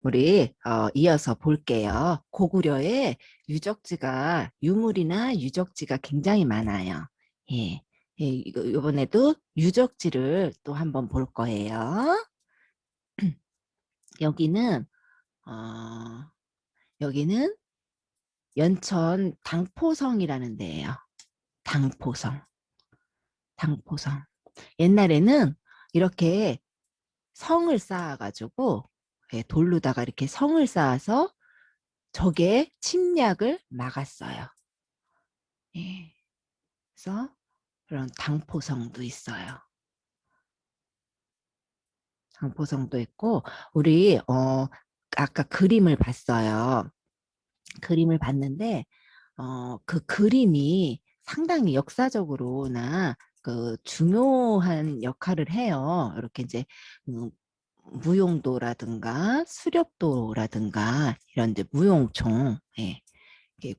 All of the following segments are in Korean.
우리 이어서 볼게요. 고구려에 유물이나 유적지가 굉장히 많아요. 예, 이번에도 유적지를 또 한번 볼 거예요. 여기는 어, 여기는 연천 당포성이라는 데예요. 당포성, 당포성. 옛날에는 이렇게 성을 쌓아가지고 돌로다가 이렇게 성을 쌓아서 적의 침략을 막았어요. 예. 그래서 그런 당포성도 있어요. 당포성도 있고 우리 아까 그림을 봤어요. 그림을 봤는데 그 그림이 상당히 역사적으로나 그 중요한 역할을 해요. 이렇게 이제 음, 무용도라든가 수렵도라든가 이런 이제 무용총, 예,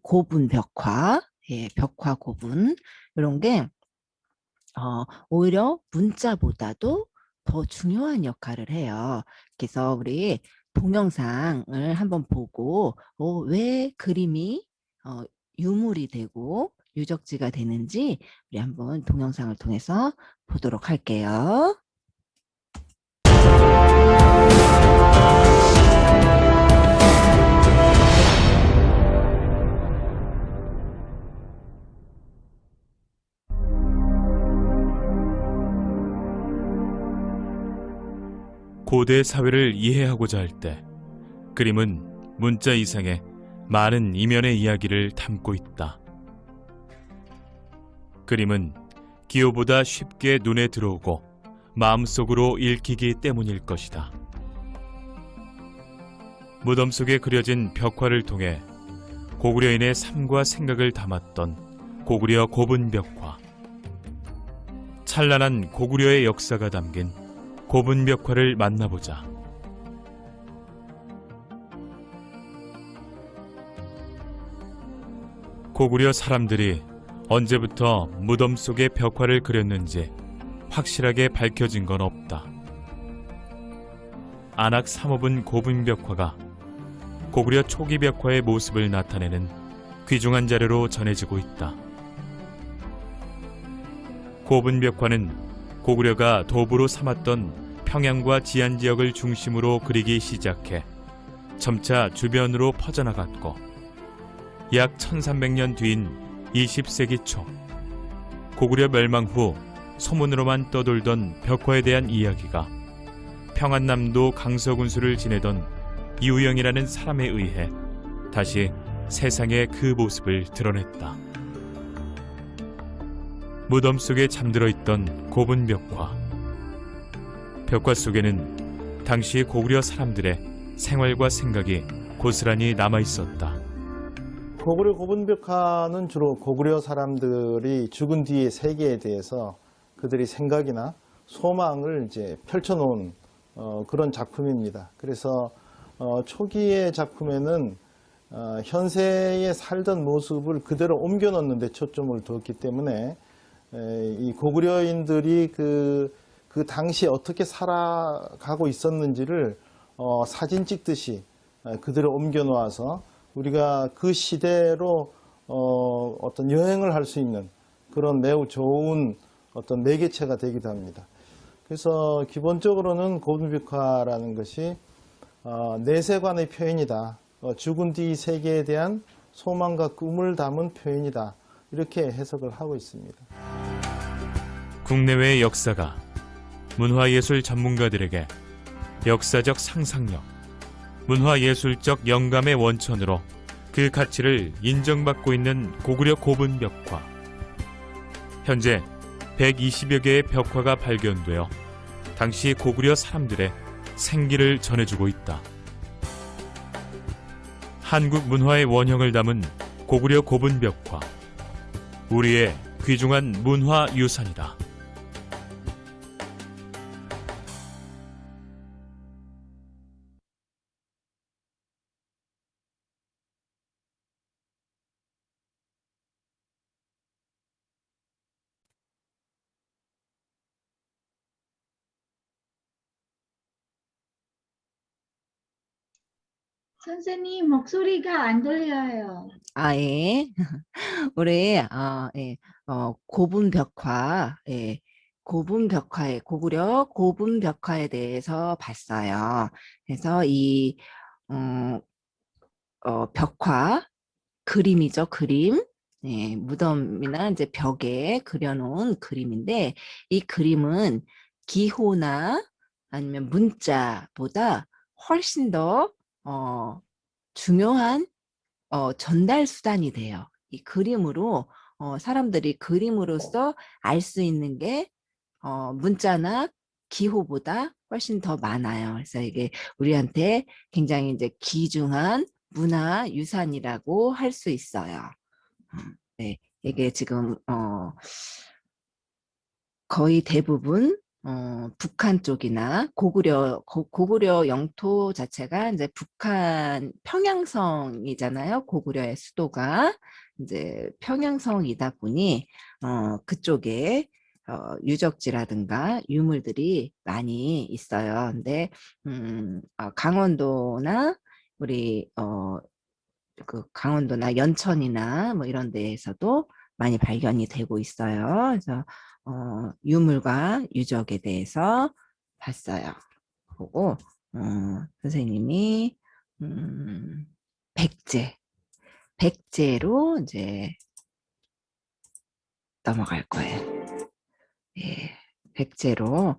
고분 벽화, 예, 벽화 고분 이런 게 오히려 문자보다도 더 중요한 역할을 해요. 그래서 우리 동영상을 한번 보고 왜 그림이 어, 유물이 되고 유적지가 되는지 우리 한번 동영상을 통해서 보도록 할게요. 고대 사회를 이해하고자 할 때 그림은 문자 이상의 많은 이면의 이야기를 담고 있다. 그림은 기호보다 쉽게 눈에 들어오고 마음속으로 읽히기 때문일 것이다. 무덤 속에 그려진 벽화를 통해 고구려인의 삶과 생각을 담았던 고구려 고분벽화. 찬란한 고구려의 역사가 담긴 고분벽화를 만나보자. 고구려 사람들이 언제부터 무덤 속에 벽화를 그렸는지 확실하게 밝혀진 건 없다. 안악 3호분 고분벽화가 고구려 초기 벽화의 모습을 나타내는 귀중한 자료로 전해지고 있다. 고분벽화는 고구려가 도부로 삼았던 평양과 지안 지역을 중심으로 그리기 시작해 점차 주변으로 퍼져나갔고 약 1300년 뒤인 20세기 초 고구려 멸망 후 소문으로만 떠돌던 벽화에 대한 이야기가 평안남도 강서군수를 지내던 이우영이라는 사람에 의해 다시 세상의 그 모습을 드러냈다. 무덤 속에 잠들어 있던 고분벽화. 벽화 속에는 당시 고구려 사람들의 생활과 생각이 고스란히 남아 있었다. 고구려 고분벽화는 주로 고구려 사람들이 죽은 뒤의 세계에 대해서 그들의 생각이나 소망을 이제 펼쳐놓은 그런 작품입니다. 그래서 초기의 작품에는 현세에 살던 모습을 그대로 옮겨 넣는 데 초점을 두었기 때문에 이 고구려인들이 그 당시에 어떻게 살아가고 있었는지를 사진 찍듯이 그대로 옮겨 놓아서 우리가 그 시대로 어떤 여행을 할 수 있는 그런 매우 좋은 어떤 매개체가 되기도 합니다. 그래서 기본적으로는 고분벽화라는 것이 내세관의 표현이다. 죽은 뒤 세계에 대한 소망과 꿈을 담은 표현이다. 이렇게 해석을 하고 있습니다. 국내외의 역사가 문화예술 전문가들에게 역사적 상상력, 문화예술적 영감의 원천으로 그 가치를 인정받고 있는 고구려 고분벽화. 현재 120여 개의 벽화가 발견되어 당시 고구려 사람들의 생기를 전해주고 있다. 한국 문화의 원형을 담은 고구려 고분벽화. 우리의 귀중한 문화 유산이다. 선생님, 목소리가 안 들려요. 아, 예. 우리, 예, 고분벽화, 예, 고구려 고분벽화에 대해서 봤어요. 그래서 이, 어, 벽화, 그림이죠, 그림. 예, 무덤이나 이제 벽에 그려놓은 그림인데, 이 그림은 기호나 아니면 문자보다 훨씬 더, 중요한 전달 수단이 돼요. 이 그림으로 사람들이 그림으로써 알 수 있는 게 문자나 기호보다 훨씬 더 많아요. 그래서 이게 우리한테 굉장히 이제 귀중한 문화 유산이라고 할 수 있어요. 네, 이게 지금 거의 대부분 북한 쪽이나 고구려 영토 자체가 이제 북한 평양성이잖아요. 고구려의 수도가 이제 평양성이다 보니 그쪽에 유적지라든가 유물들이 많이 있어요. 근데 강원도나 우리 그 강원도나 연천이나 뭐 이런 데에서도 많이 발견이 되고 있어요. 그래서 유물과 유적에 대해서 봤어요. 보고 선생님이 백제, 백제로 이제 넘어갈 거예요. 예, 백제로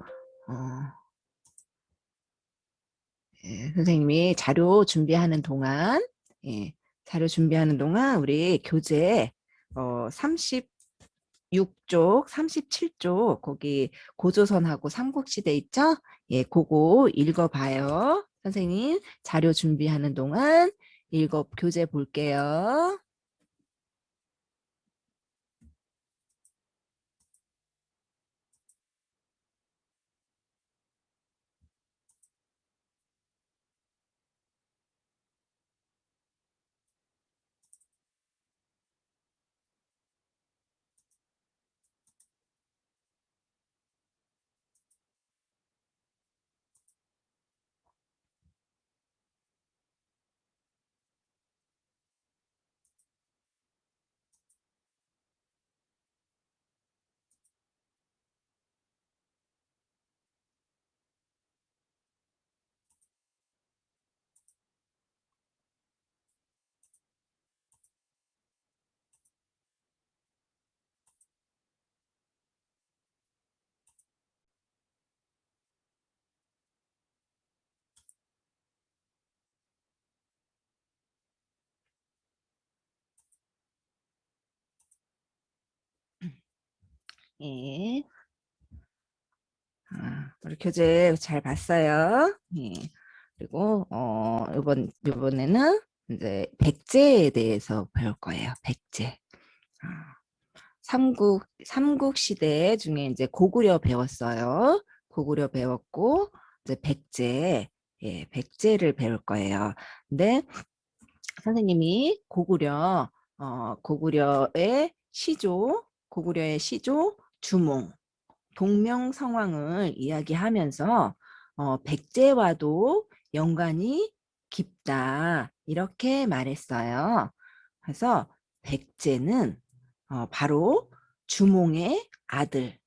예, 선생님이 자료 준비하는 동안 예, 자료 준비하는 동안 우리 교재 36쪽, 37쪽 거기 고조선하고 삼국시대 있죠? 예, 그거 읽어봐요. 선생님 자료 준비하는 동안 교재 볼게요. 예. 우리 교재 잘 봤어요. 예. 그리고 이번에는 이제 백제에 대해서 배울 거예요. 백제. 삼국 시대 중에 이제 고구려 배웠어요. 고구려 배웠고 이제 백제, 예, 백제를 배울 거예요. 근데 선생님이 고구려의 시조 주몽 동명성왕을 이야기하면서 백제와도 연관이 깊다 이렇게 말했어요. 그래서 백제는 바로 주몽의 아들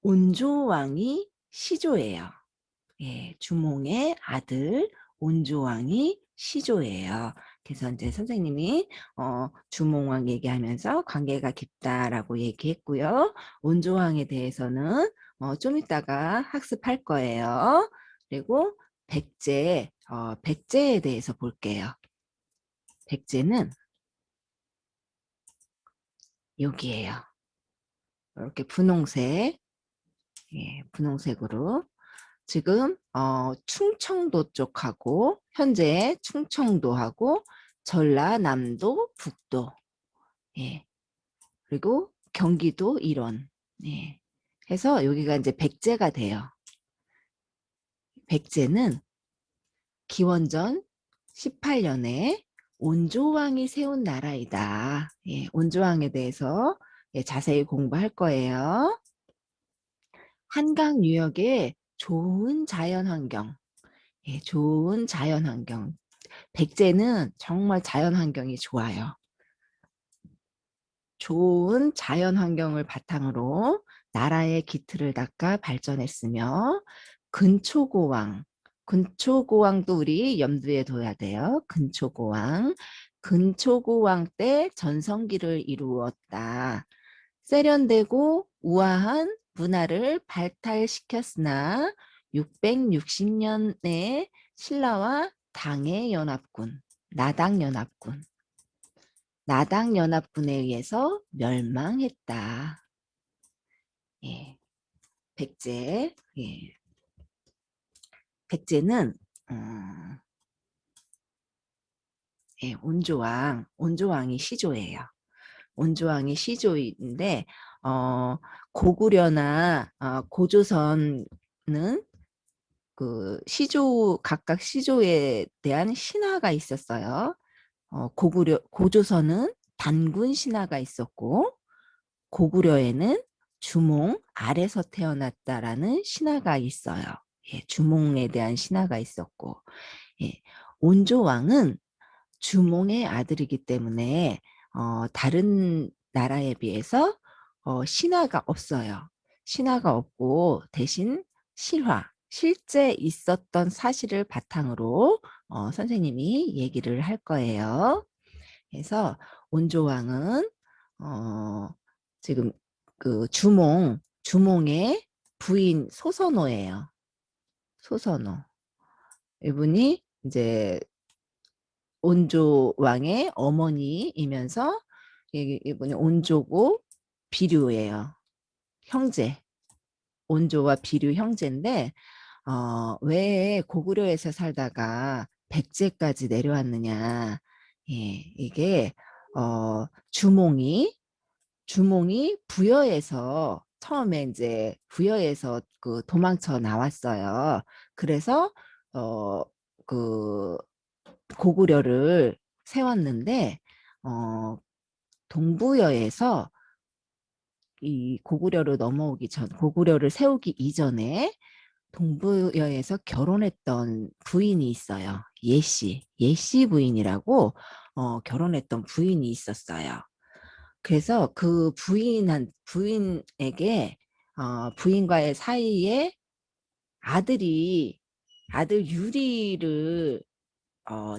온조왕이 시조예요. 예, 주몽의 아들 온조왕이 시조예요. 그래서 이제 선생님이 주몽왕 얘기하면서 관계가 깊다라고 얘기했고요. 온조왕에 대해서는 좀 이따가 학습할 거예요. 그리고 백제에 대해서 볼게요. 백제는 여기에요. 이렇게 분홍색, 예, 분홍색으로 지금 충청도 쪽하고 현재 충청도하고 전라남도, 북도, 예, 그리고 경기도 일원, 예, 해서 여기가 이제 백제가 돼요. 백제는 기원전 18년에 온조왕이 세운 나라이다. 예, 온조왕에 대해서 예, 자세히 공부할 거예요. 한강 유역에 좋은 자연환경, 예, 좋은 자연환경. 백제는 정말 자연 환경이 좋아요. 좋은 자연 환경을 바탕으로 나라의 기틀을 닦아 발전했으며 근초고왕도 우리 염두에 둬야 돼요. 근초고왕 때 전성기를 이루었다. 세련되고 우아한 문화를 발달시켰으나 660년에 신라와 나당연합군에 의해서 멸망했다. 예, 백제. 예. 백제는 예, 온조왕이 시조예요. 온조왕이 시조인데 고구려나 고조선은 그 각각 시조에 대한 신화가 있었어요. 고조선은 단군 신화가 있었고 고구려에는 주몽 아래서 태어났다라는 신화가 있어요. 예, 주몽에 대한 신화가 있었고, 예, 온조왕은 주몽의 아들이기 때문에 다른 나라에 비해서 신화가 없어요. 신화가 없고 대신 실제 있었던 사실을 바탕으로 선생님이 얘기를 할 거예요. 그래서 온조왕은 지금 그 주몽의 부인 소선호예요. 소선호. 이분이 이제 온조왕의 어머니이면서 이분이 온조고 비류예요. 형제. 온조와 비류 형제인데 왜 고구려에서 살다가 백제까지 내려왔느냐. 예, 이게 주몽이 부여에서 처음에 이제 부여에서 그 도망쳐 나왔어요. 그래서 그 고구려를 세웠는데 동부여에서 이 고구려를 세우기 이전에 동부여에서 결혼했던 부인이 있어요. 예씨 부인이라고 결혼했던 부인이 있었어요. 그래서 그 부인에게 부인과의 사이에 아들 유리를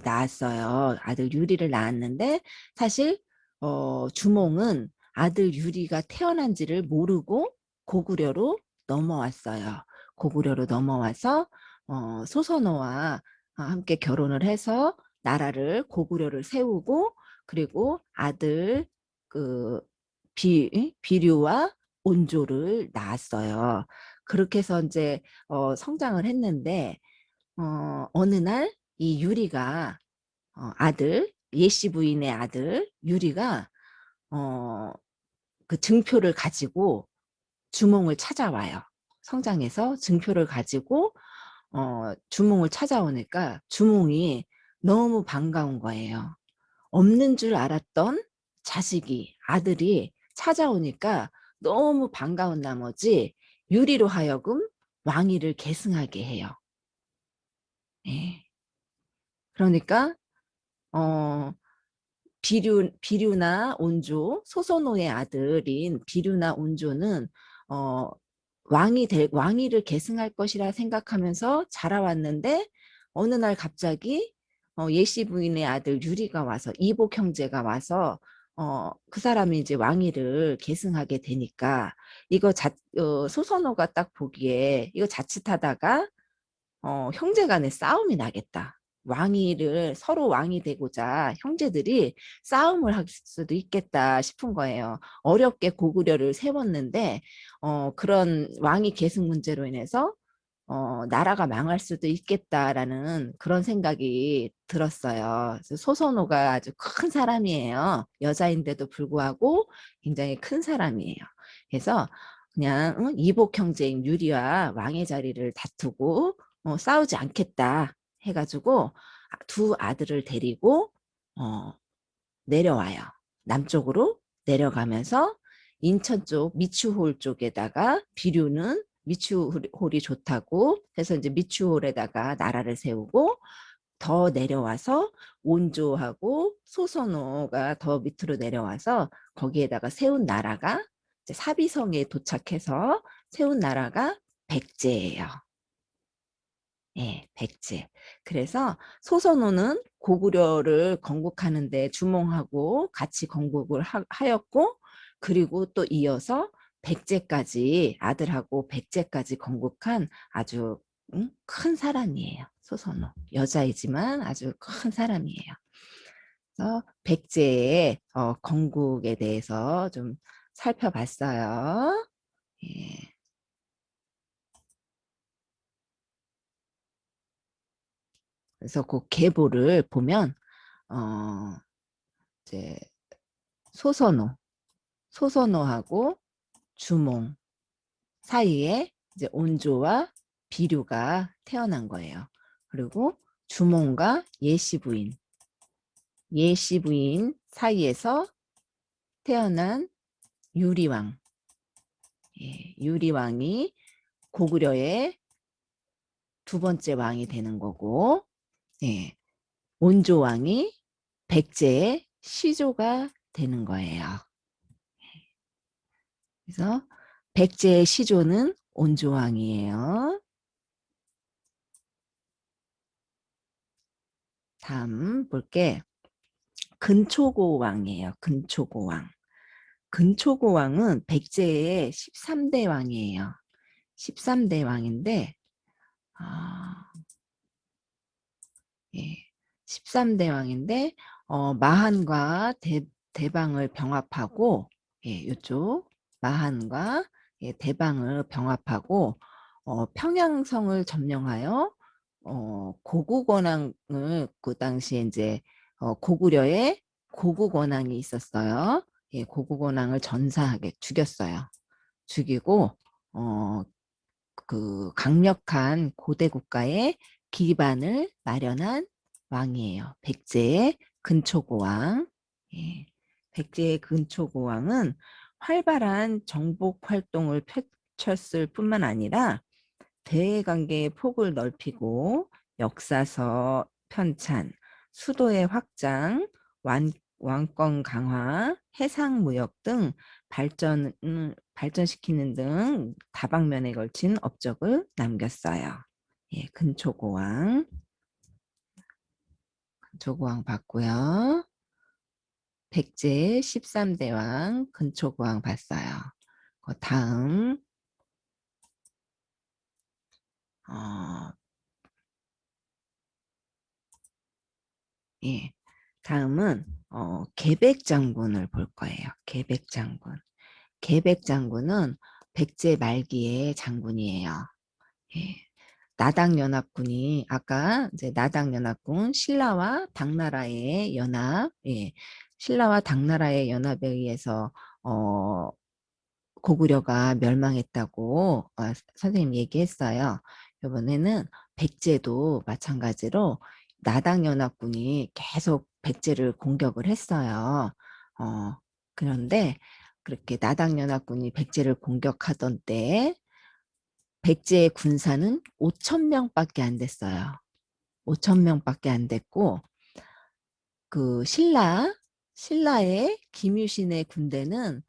낳았어요. 아들 유리를 낳았는데 사실 주몽은 아들 유리가 태어난지를 모르고 고구려로 넘어왔어요. 고구려로 넘어와서 소선호와 함께 결혼을 해서 고구려를 세우고 그리고 아들 그 비류와 온조를 낳았어요. 그렇게 해서 이제 성장을 했는데 어느 날 이 유리가 예씨 부인의 아들 유리가 그 증표를 가지고 주몽을 찾아와요. 성장해서 증표를 가지고 주몽을 찾아오니까 주몽이 너무 반가운 거예요. 없는 줄 알았던 아들이 찾아오니까 너무 반가운 나머지 유리로 하여금 왕위를 계승하게 해요. 예. 그러니까 비류나 온조, 소선호의 아들인 비류나 온조는 왕위를 계승할 것이라 생각하면서 자라왔는데 어느 날 갑자기 예씨 부인의 아들 유리가 와서 이복 형제가 와서 그 사람이 이제 왕위를 계승하게 되니까 이거 소선호가 딱 보기에 이거 자칫하다가 형제 간에 싸움이 나겠다. 서로 왕이 되고자 형제들이 싸움을 할 수도 있겠다 싶은 거예요. 어렵게 고구려를 세웠는데 그런 왕위 계승 문제로 인해서 나라가 망할 수도 있겠다라는 그런 생각이 들었어요. 그래서 소선호가 아주 큰 사람이에요. 여자인데도 불구하고 굉장히 큰 사람이에요. 그래서 그냥 이복 형제인 유리와 왕의 자리를 다투고 싸우지 않겠다 해가지고 두 아들을 데리고 내려와요. 남쪽으로 내려가면서 인천 쪽 미추홀 쪽에다가 미추홀이 좋다고 해서 이제 미추홀에다가 나라를 세우고 더 내려와서 온조하고 소선호가 더 밑으로 내려와서 거기에다가 세운 나라가 이제 사비성에 도착해서 세운 나라가 백제예요. 예, 백제. 그래서 소선호는 고구려를 건국하는데 주몽하고 같이 건국을 하였고, 그리고 또 이어서 백제까지 아들하고 백제까지 건국한 아주 큰 사람이에요. 소선호. 여자이지만 아주 큰 사람이에요. 그래서 백제의 건국에 대해서 좀 살펴봤어요. 예. 그래서 그 계보를 보면 이제 소선호하고 주몽 사이에 이제 온조와 비류가 태어난 거예요. 그리고 주몽과 예시부인 사이에서 태어난 유리왕. 예, 유리왕이 고구려의 두 번째 왕이 되는 거고, 예, 온조왕이 백제의 시조가 되는 거예요. 그래서 백제의 시조는 온조왕이에요. 다음 볼게. 근초고왕이에요. 근초고왕. 근초고왕은 백제의 13대 왕이에요. 13대 왕인데, 예, 13대 왕인데, 마한과 대방을 병합하고, 예, 이쪽 마한과 예, 대방을 병합하고, 평양성을 점령하여, 고국원왕을 그 당시에 이제, 고구려에 고국원왕이 있었어요. 예, 고국원왕을 전사하게 죽였어요. 죽이고, 그 강력한 고대 국가의 기반을 마련한 왕이에요. 백제의 근초고왕. 예. 백제의 근초고왕은 활발한 정복 활동을 펼쳤을 뿐만 아니라 대외관계의 폭을 넓히고 역사서 편찬, 수도의 확장, 왕권 강화, 해상무역 등 발전시키는 등 다방면에 걸친 업적을 남겼어요. 예, 근초고왕 봤고요. 백제 13대 왕 근초고왕 봤어요. 그 다음 예, 다음은 계백장군을 볼 거예요. 계백장군은 백제 말기의 장군이에요. 예. 나당연합군이 아까 이제 나당연합군 신라와 당나라의 연합, 예, 신라와 당나라의 연합에 의해서 고구려가 멸망했다고 선생님 얘기했어요. 이번에는 백제도 마찬가지로 나당연합군이 계속 백제를 공격을 했어요. 그런데 그렇게 나당연합군이 백제를 공격하던 때에 백제의 군사는 5천 명밖에 안 됐어요. 5천 명밖에 안 됐고 그 신라의 김유신의 군대는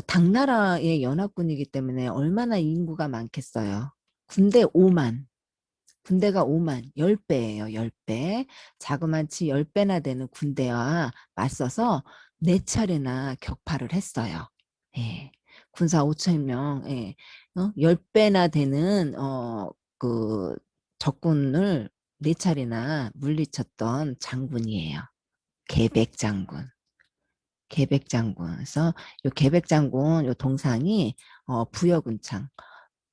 당나라의 연합군이기 때문에 얼마나 인구가 많겠어요. 군대가 5만, 10배예요. 10배. 자그마치 10배나 되는 군대와 맞서서 4차례나 격파를 했어요. 예. 군사 5천 명, 예. 10배나 되는 그 적군을 4차례나 물리쳤던 장군이에요. 계백장군. 그래서 요 계백장군 요 동상이 부여군창.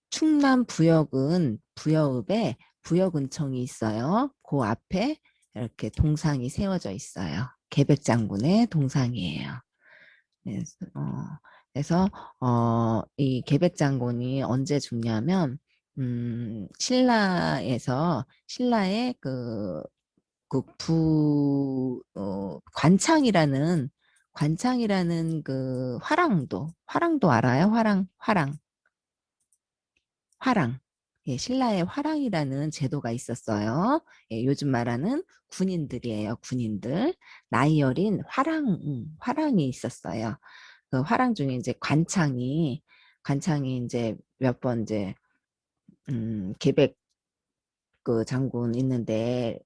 충남 부여읍에 부여군청이 있어요. 그 앞에 이렇게 동상이 세워져 있어요. 계백장군의 동상이에요. 그래서 이 계백장군이 언제 죽냐면 신라의 관창이라는 그 화랑도 알아요? 화랑. 예, 신라의 화랑이라는 제도가 있었어요. 예, 요즘 말하는 군인들이에요. 군인들. 나이 어린 화랑이 있었어요. 그 화랑 중에 이제 관창이 이제 몇 번 이제 계백 그 장군 있는 데를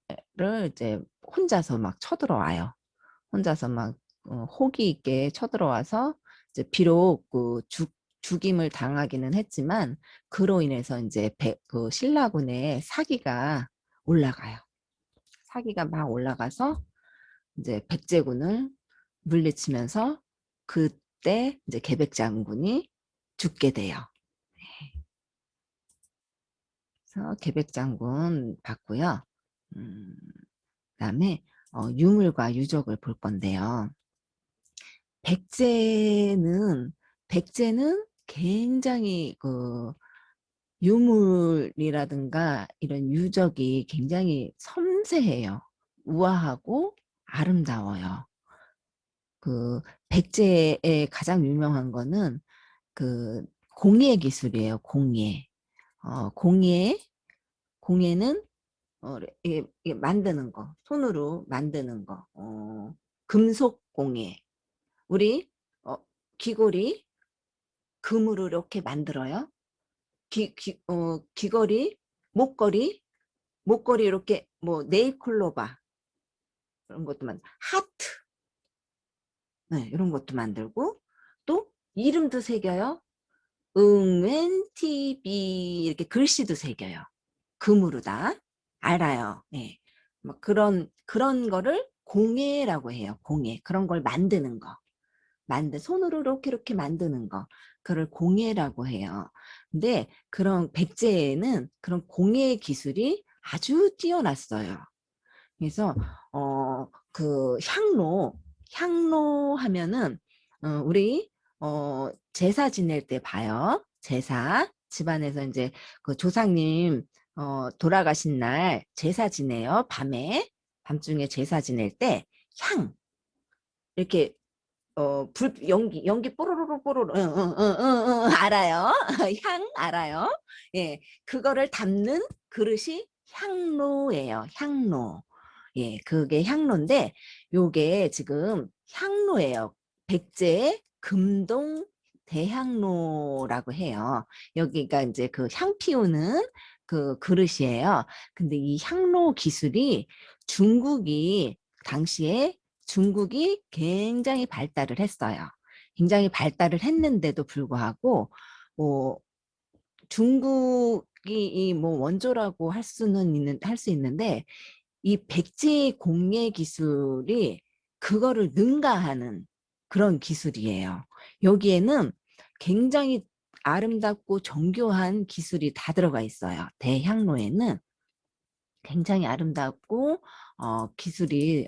이제 혼자서 막 쳐들어와요. 혼자서 막 호기 있게 쳐들어와서 이제 비록 그 죽임을 당하기는 했지만 그로 인해서 이제 그 신라군의 사기가 올라가요. 사기가 막 올라가서 이제 백제군을 물리치면서 그때 이제 계백 장군이 죽게 돼요. 그래서 계백 장군 봤고요. 그다음에 유물과 유적을 볼 건데요. 백제는 굉장히 그 유물이라든가 이런 유적이 굉장히 섬세해요. 우아하고 아름다워요. 그 백제의 가장 유명한 거는 그 공예 기술이에요. 공예. 공예는 이게 만드는 거, 손으로 만드는 거, 금속 공예. 우리 귀걸이 금으로 이렇게 만들어요. 귀걸이, 목걸이 이렇게 뭐 네일클로바 그런 것도 하트, 네, 이런 것도 만들고 또 이름도 새겨요. 응웬 TV 이렇게 글씨도 새겨요. 금으로 다 알아요. 네. 뭐 그런 거를 공예라고 해요. 공예. 그런 걸 만드는 거. 손으로 이렇게 만드는 거. 그걸 공예라고 해요. 근데 그런 백제에는 그런 공예 기술이 아주 뛰어났어요. 그래서 그 향로 하면은 우리 제사 지낼 때 봐요. 제사 집안에서 이제 그 조상님 돌아가신 날 제사 지내요. 밤중에 제사 지낼 때 향 이렇게 연기 뽀로로로 알아요. 향 알아요. 예, 그거를 담는 그릇이 향로예요. 향로. 예, 그게 향로인데 요게 지금 향로예요. 백제의 금동 대향로라고 해요. 여기가 이제 그 향 피우는 그 그릇이에요. 근데 이 향로 기술이 당시에 중국이 굉장히 발달을 했어요. 굉장히 발달을 했는데도 불구하고 뭐 중국이 뭐 원조라고 할 수 있는데 이 백제의 공예 기술이 그거를 능가하는 그런 기술이에요. 여기에는 굉장히 아름답고 정교한 기술이 다 들어가 있어요. 대향로에는 굉장히 아름답고 기술이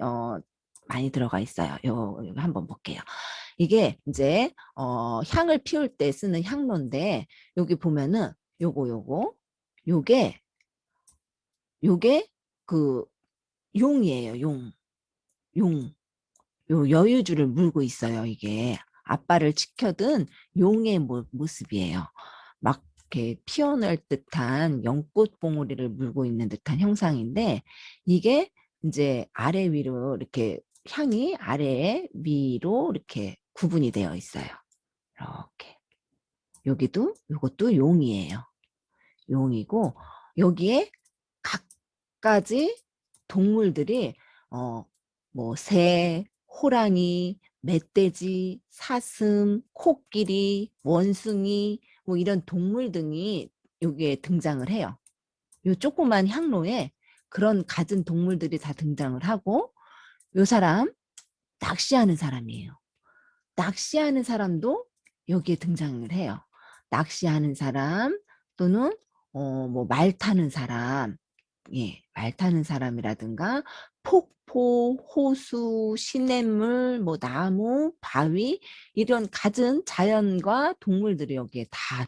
많이 들어가 있어요. 요 한번 볼게요. 이게 이제 향을 피울 때 쓰는 향로인데 여기 보면은 요게 그 용이에요. 용. 요 여유주를 물고 있어요. 이게 아빠를 지켜든 용의 모습이에요. 막 이렇게 피어날 듯한 연꽃 봉오리를 물고 있는 듯한 형상인데 이게 이제 아래 위로 이렇게 향이 아래 위로 이렇게 구분이 되어 있어요. 이렇게 요것도 용이에요. 용이고 여기에 각가지 동물들이 뭐 새, 호랑이, 멧돼지, 사슴, 코끼리, 원숭이 뭐 이런 동물 등이 여기에 등장을 해요. 요 조그만 향로에 그런 갖은 동물들이 다 등장을 하고 요 사람 낚시하는 사람이에요. 낚시하는 사람도 여기에 등장을 해요. 낚시하는 사람 또는 뭐 말 타는 사람, 예, 말 타는 사람이라든가 폭포, 호수, 시냇물, 뭐 나무, 바위 이런 갖은 자연과 동물들이 여기에 다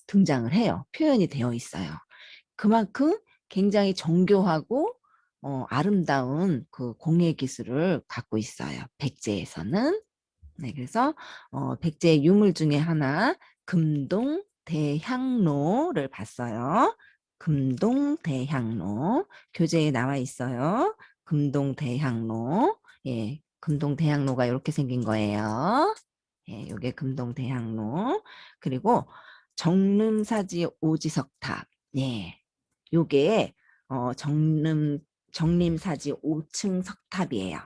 등장을 해요. 표현이 되어 있어요. 그만큼 굉장히 정교하고 아름다운 그 공예 기술을 갖고 있어요. 백제에서는. 네, 그래서 백제의 유물 중에 하나 금동 대향로를 봤어요. 금동대향로. 교재에 나와 있어요. 금동대향로. 예, 금동대향로가 이렇게 생긴 거예요. 예, 이게 금동대향로. 그리고 정림사지 오지석탑. 예, 요게 정림사지 5층 석탑이에요.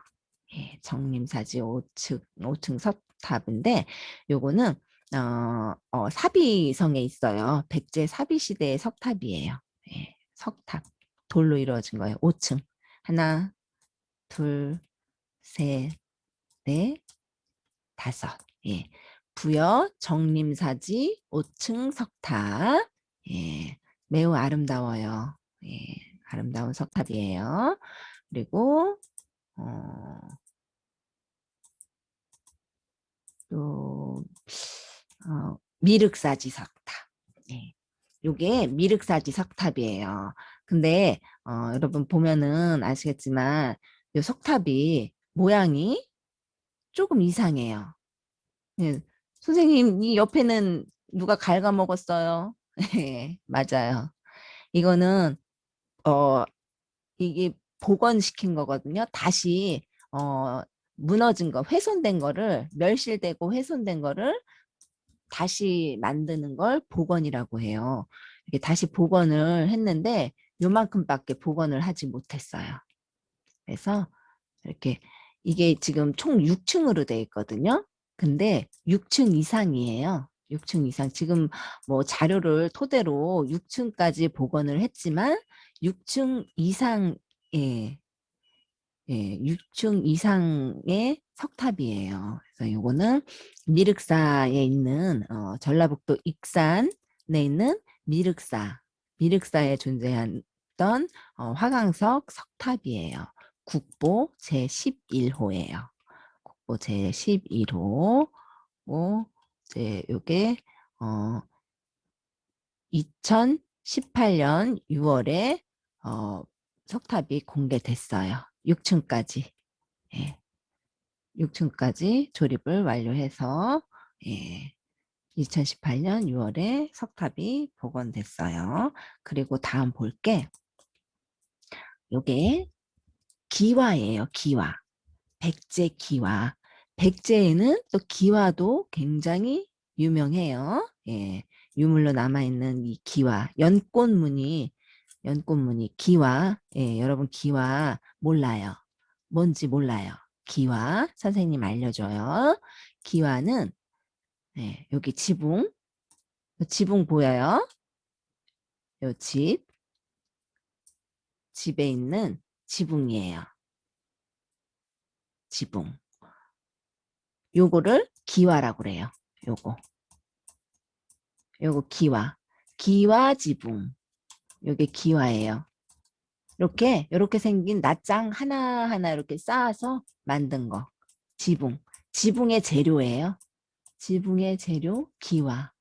예, 정림사지 5층 석탑인데 요거는 사비성에 있어요. 백제 사비 시대의 석탑이에요. 예, 석탑. 돌로 이루어진 거예요. 5층. 하나, 둘, 셋, 넷, 다섯. 예. 부여 정림사지 5층 석탑. 예. 매우 아름다워요. 예. 아름다운 석탑이에요. 그리고 또 미륵사지 석탑. 예. 요게 미륵사지 석탑이에요. 근데 여러분 보면은 아시겠지만 요 석탑이 모양이 조금 이상해요. 예. 선생님, 이 옆에는 누가 갉아먹었어요? 예, 맞아요. 이거는 이게 복원시킨 거거든요. 다시 무너진 거, 훼손된 거를, 멸실되고 훼손된 거를 다시 만드는 걸 복원이라고 해요. 이게 다시 복원을 했는데 요만큼밖에 복원을 하지 못했어요. 그래서 이렇게 이게 지금 총 6층으로 되어 있거든요. 근데 6층 이상이에요. 6층 이상. 지금 뭐 자료를 토대로 6층까지 복원을 했지만 6층 이상, 예, 6층 이상의 석탑이에요. 그래서 이거는 미륵사에 있는 전라북도 익산에 있는 미륵사에 존재했던 화강석 석탑이에요. 국보 제11호예요. 국보 제11호. 이제 요게 2018년 6월에 석탑이 공개됐어요. 6층까지. 예. 6층까지 조립을 완료해서 2018년 6월에 석탑이 복원됐어요. 그리고 다음 볼게 요게 기와예요. 기와. 백제 기와. 백제에는 또 기와도 굉장히 유명해요. 예. 유물로 남아있는 이 기와. 연꽃무늬 기와. 예, 여러분 기와 몰라요. 뭔지 몰라요. 기와 선생님 알려줘요. 기와는 여기 지붕 보여요? 요 집에 있는 지붕이에요. 지붕. 요거를 기와라고 그래요. 요거 기와 지붕. 요게 기와예요. 이렇게 생긴 낱장 하나하나 이렇게 쌓아서 만든 거. 지붕의 재료예요. 지붕의 재료 기와.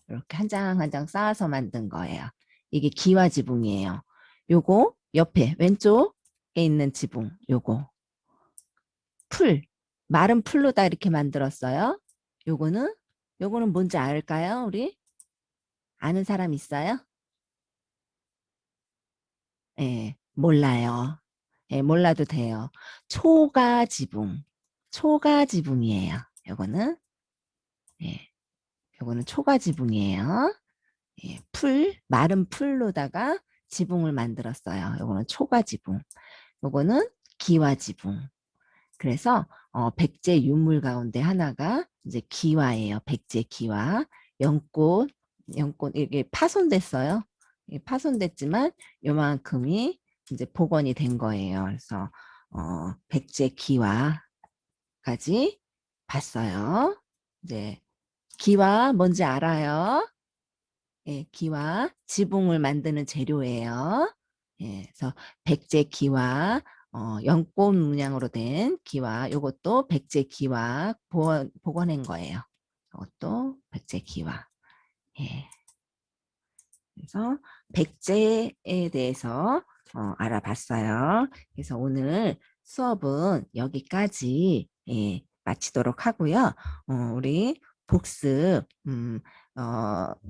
이렇게 한 장 한 장 쌓아서 만든 거예요. 이게 기와 지붕이에요. 요거 옆에 왼쪽에 있는 지붕. 요거 마른 풀로 다 이렇게 만들었어요. 요거는 뭔지 알까요? 우리 아는 사람 있어요? 예, 몰라요. 예, 몰라도 돼요. 초가 지붕이에요. 요거는 예, 요거는 초가 지붕이에요. 예, 마른 풀로다가 지붕을 만들었어요. 요거는 초가 지붕. 요거는 기와 지붕. 그래서 백제 유물 가운데 하나가 이제 기와예요. 백제 기와. 연꽃 이게 파손됐어요. 파손됐지만 요만큼이 이제 복원이 된 거예요. 그래서 백제 기와까지 봤어요. 이제 기와 뭔지 알아요? 예, 기와 지붕을 만드는 재료예요. 예, 그래서 백제 기와 연꽃 문양으로 된 기와 요것도 백제 기와 복원한 거예요. 이것도 백제 기와. 예. 그래서 백제에 대해서 알아봤어요. 그래서 오늘 수업은 여기까지 마치도록 하고요. 우리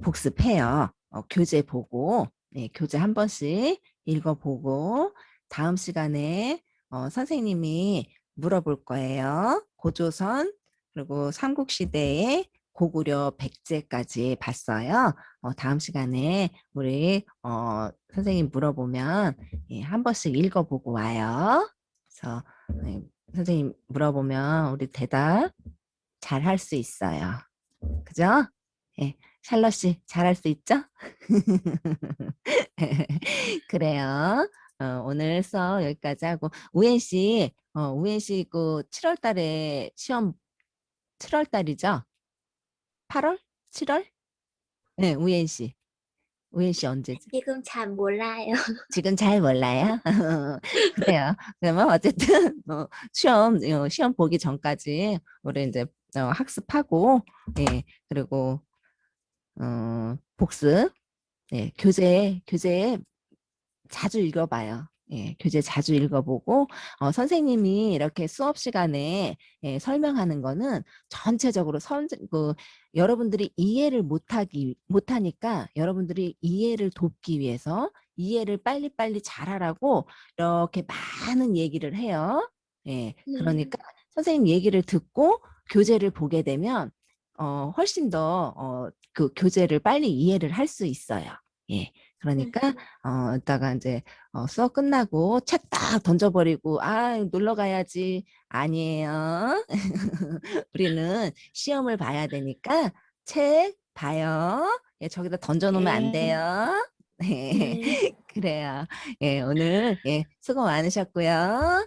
복습해요. 교재 보고, 교재 한 번씩 읽어보고, 다음 시간에 선생님이 물어볼 거예요. 고조선, 그리고 삼국시대의 고구려 백제까지 봤어요. 다음 시간에 우리 선생님 물어보면 한 번씩 읽어보고 와요. 그래서 선생님 물어보면 우리 대답 잘 할 수 있어요. 그죠? 예, 샬럿이 잘할 수 있죠? 그래요. 오늘 수업 여기까지 하고 우엔 씨 그 7월 달에 시험 7월 달이죠? 8월? 7월? 네, 우엔 씨 언제지? 지금 잘 몰라요. 지금 잘 몰라요? 그래요. 그러면 어쨌든 시험 보기 전까지 우리 이제 학습하고 그리고 복습 교재 자주 읽어봐요. 교재 자주 읽어보고 선생님이 이렇게 수업 시간에 설명하는 거는 전체적으로 여러분들이 이해를 못하니까 여러분들이 이해를 돕기 위해서 이해를 빨리빨리 잘하라고 이렇게 많은 얘기를 해요. 그러니까 선생님 얘기를 듣고 교재를 보게 되면 훨씬 더 그 교재를 빨리 이해를 할 수 있어요. 그러니까 이따가 이제 수업 끝나고 책 딱 던져버리고 놀러 가야지 아니에요. 우리는 시험을 봐야 되니까 책 봐요. 저기다 던져놓으면 안 돼요. 네. 그래요. 오늘 수고 많으셨고요.